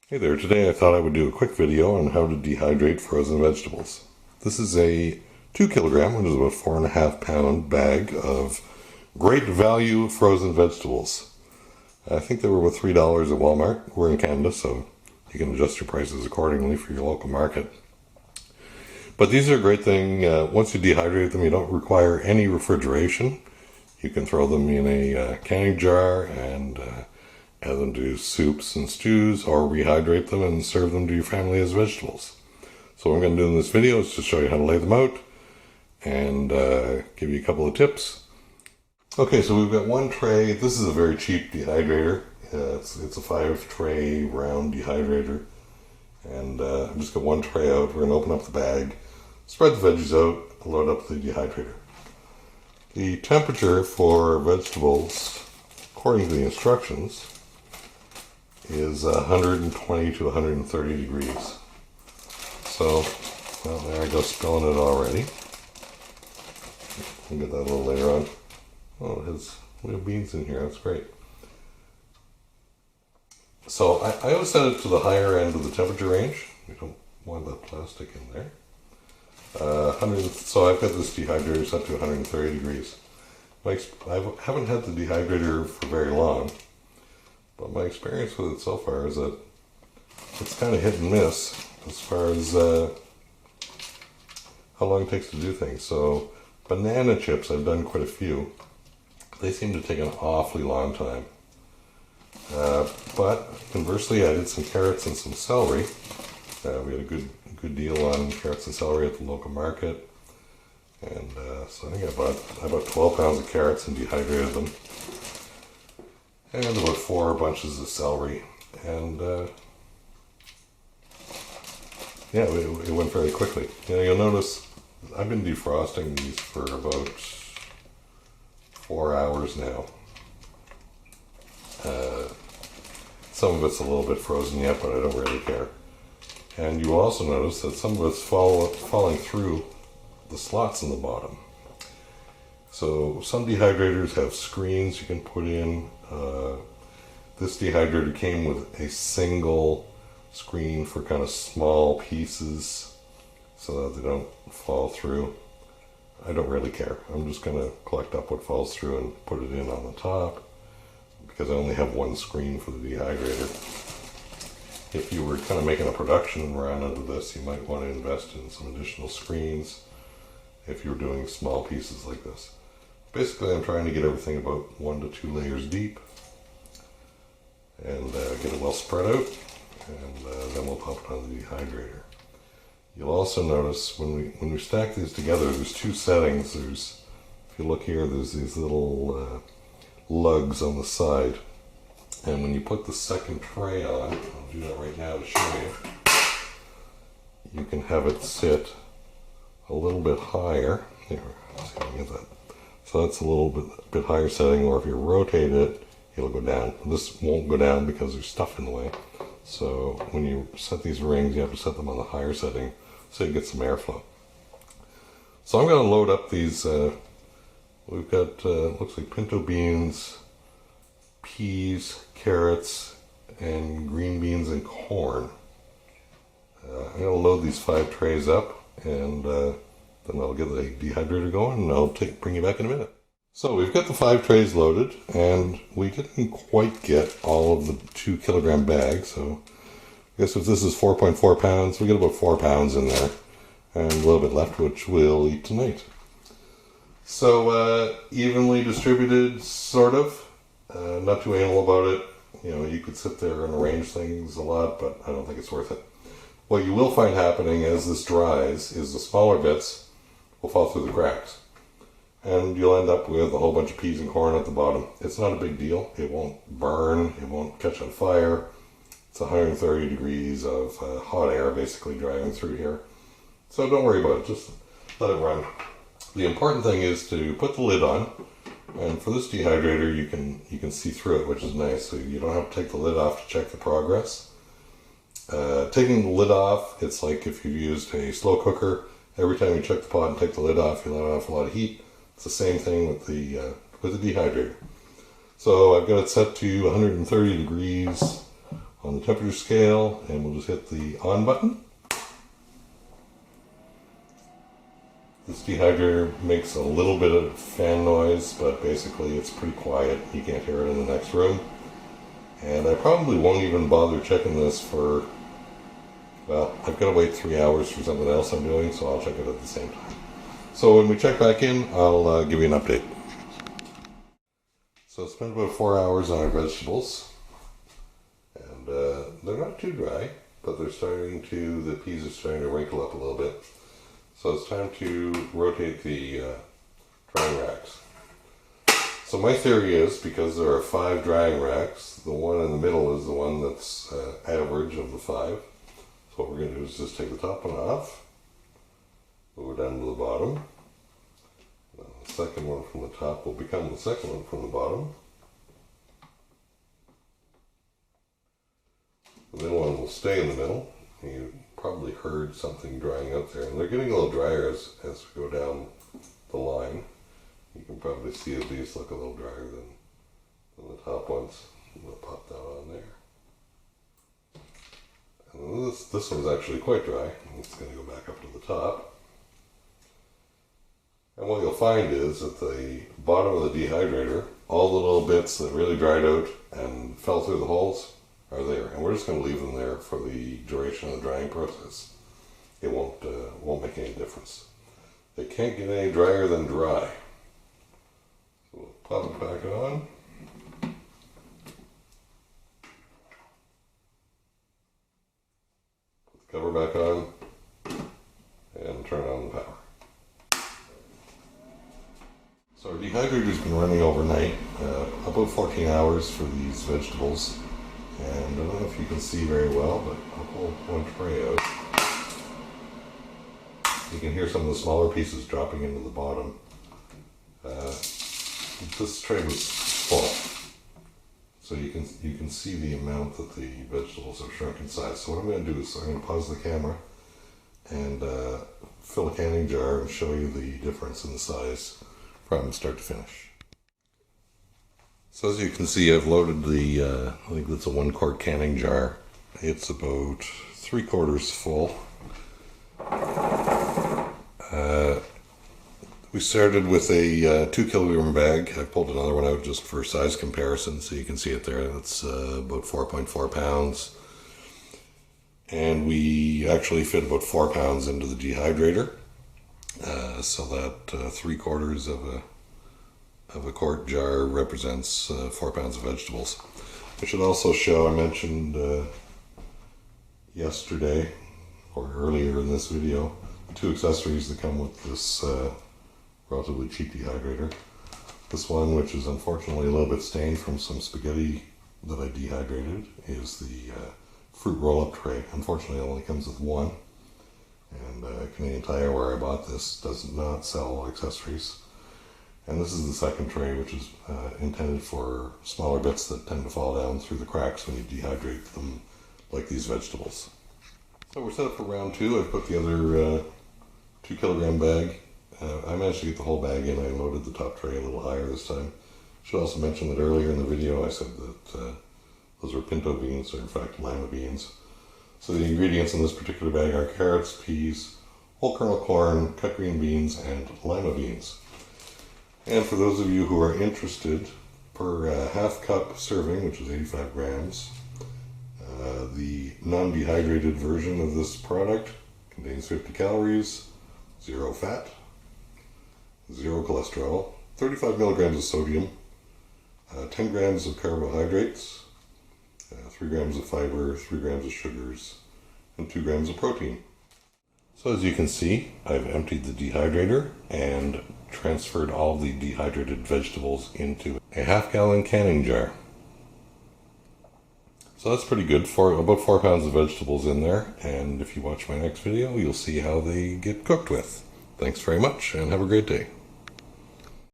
Hey there, today I thought I would do a quick video on how to dehydrate frozen vegetables. This is a 2 kilogram, which is about 4.5 pound bag of great value frozen vegetables. I think they were about $3 at Walmart. We're in Canada, so you can adjust your prices accordingly for your local market. But these are a great thing. Once you dehydrate them, you don't require any refrigeration. You can throw them in a canning jar and add them to soups and stews, or rehydrate them and serve them to your family as vegetables. So what I'm going to do in this video is just show you how to lay them out and give you a couple of tips. Okay, so we've got one tray. This is a very cheap dehydrator. It's a 5 tray round dehydrator. And I've just got one tray out. We're going to open up the bag, spread the veggies out, load up the dehydrator. The temperature for vegetables, according to the instructions, is 120 to 130 degrees. So, well, there I go spilling it already. We'll get that a little later on. Oh, it has little beans in here, that's great. So I always set it to the higher end of the temperature range. We don't want that plastic in there. So I've got this dehydrator set to 130 degrees. I haven't had the dehydrator for very long, but my experience with it so far is that it's kind of hit and miss as far as how long it takes to do things. So banana chips, I've done quite a few. They seem to take an awfully long time. But conversely, I did some carrots and some celery. We had a good deal on carrots and celery at the local market. And so I think I bought 12 pounds of carrots and dehydrated them. And about 4 bunches of celery. And yeah, it went very quickly. You'll notice I've been defrosting these for about 4 hours now. Some of it's a little bit frozen yet, but I don't really care. And you will also notice that some of it's falling through the slots in the bottom. So some dehydrators have screens you can put in. This dehydrator came with a single screen for kind of small pieces so that they don't fall through. I don't really care. I'm just going to collect up what falls through and put it in on the top, because I only have one screen for the dehydrator. If you were kind of making a production run out of this, you might want to invest in some additional screens if you're doing small pieces like this. Basically, I'm trying to get everything about 1 to 2 layers deep and get it well spread out, and then we'll pop it on the dehydrator. You'll also notice when we stack these together, there's 2 settings. There's, if you look here, there's these little lugs on the side, and when you put the second tray on, I'll do that right now to show you, you can have it sit a little bit higher. Here, let's see if I can get that. So that's a little bit higher setting, or if you rotate it, it'll go down. This won't go down because there's stuff in the way. So when you set these rings, you have to set them on the higher setting so you get some airflow. So I'm going to load up these. We've got, looks like pinto beans, peas, carrots, and green beans and corn. I'm going to load these 5 trays up, and then I'll get the dehydrator going, and I'll bring you back in a minute. So we've got the 5 trays loaded, and we didn't quite get all of the 2 kilogram bag, so I guess if this is 4.4 pounds, we get about 4 pounds in there, and a little bit left, which we'll eat tonight. So evenly distributed, sort of. Not too anal about it. You could sit there and arrange things a lot, but I don't think it's worth it. What you will find happening as this dries is the smaller bits will fall through the cracks, and you'll end up with a whole bunch of peas and corn at the bottom. It's not a big deal. It won't burn. It won't catch on fire. It's 130 degrees of hot air basically driving through here. So don't worry about it. Just let it run. The important thing is to put the lid on, and for this dehydrator you can see through it, which is nice. So you don't have to take the lid off to check the progress. Taking the lid off, it's like if you used a slow cooker. Every time you check the pot and take the lid off, you let off a lot of heat. It's the same thing with the dehydrator. So I've got it set to 130 degrees on the temperature scale, and we'll just hit the on button. This dehydrator makes a little bit of fan noise, but basically it's pretty quiet. You can't hear it in the next room. And I probably won't even bother checking this for, well, I've got to wait 3 hours for something else I'm doing, so I'll check it at the same time. So when we check back in, I'll give you an update. So it's been about 4 hours on our vegetables, and they're not too dry, but they're the peas are starting to wrinkle up a little bit. So it's time to rotate the drying racks. So my theory is, because there are 5 drying racks, the one in the middle is the one that's average of the 5. So what we're going to do is just take the top one off, move it down to the bottom. Now the second one from the top will become the second one from the bottom. The middle one will stay in the middle. You probably heard something drying out there, and they're getting a little drier as we go down the line. You can probably see that these look a little drier than the top ones. We'll pop that on there. And this one's actually quite dry. It's going to go back up to the top. And what you'll find is at the bottom of the dehydrator, all the little bits that really dried out and fell through the holes are there. And we're just going to leave them there for the duration of the drying process. It won't make any difference. They can't get any drier than dry. So we'll pop it back on. Put the cover back on and turn on the power. So our dehydrator's been running overnight, about 14 hours for these vegetables. And I don't know if you can see very well, but I'll pull one tray out. You can hear some of the smaller pieces dropping into the bottom. This tray was full, so you can see the amount that the vegetables have shrunk in size. So what I'm going to do is I'm going to pause the camera and fill a canning jar and show you the difference in the size from start to finish. So as you can see, I've loaded the, I think that's a 1 quart canning jar. It's about 3/4 full. We started with a 2 kilogram bag. I pulled another one out just for size comparison, so you can see it there. That's about 4.4 pounds. And we actually fit about 4 pounds into the dehydrator. So that 3/4 of a quart jar represents 4 pounds of vegetables. I should also show, I mentioned yesterday or earlier in this video, the 2 accessories that come with this relatively cheap dehydrator. This one, which is unfortunately a little bit stained from some spaghetti that I dehydrated, is the fruit roll-up tray. Unfortunately, it only comes with 1. And Canadian Tire, where I bought this, does not sell accessories. And this is the second tray, which is intended for smaller bits that tend to fall down through the cracks when you dehydrate them, like these vegetables. So we're set up for round 2. I've put the other 2 kilogram bag. I managed to get the whole bag in. I loaded the top tray a little higher this time. Should also mention that earlier in the video I said that those were pinto beans, or in fact lima beans. So the ingredients in this particular bag are carrots, peas, whole kernel corn, cut green beans, and lima beans. And for those of you who are interested, per half cup serving, which is 85 grams, the non-dehydrated version of this product contains 50 calories, 0 fat, 0 cholesterol, 35 milligrams of sodium, 10 grams of carbohydrates, 3 grams of fiber, 3 grams of sugars, and 2 grams of protein. So as you can see, I've emptied the dehydrator and transferred all the dehydrated vegetables into a half-gallon canning jar. So that's pretty good, about 4 pounds of vegetables in there, and if you watch my next video, you'll see how they get cooked with. Thanks very much, and have a great day.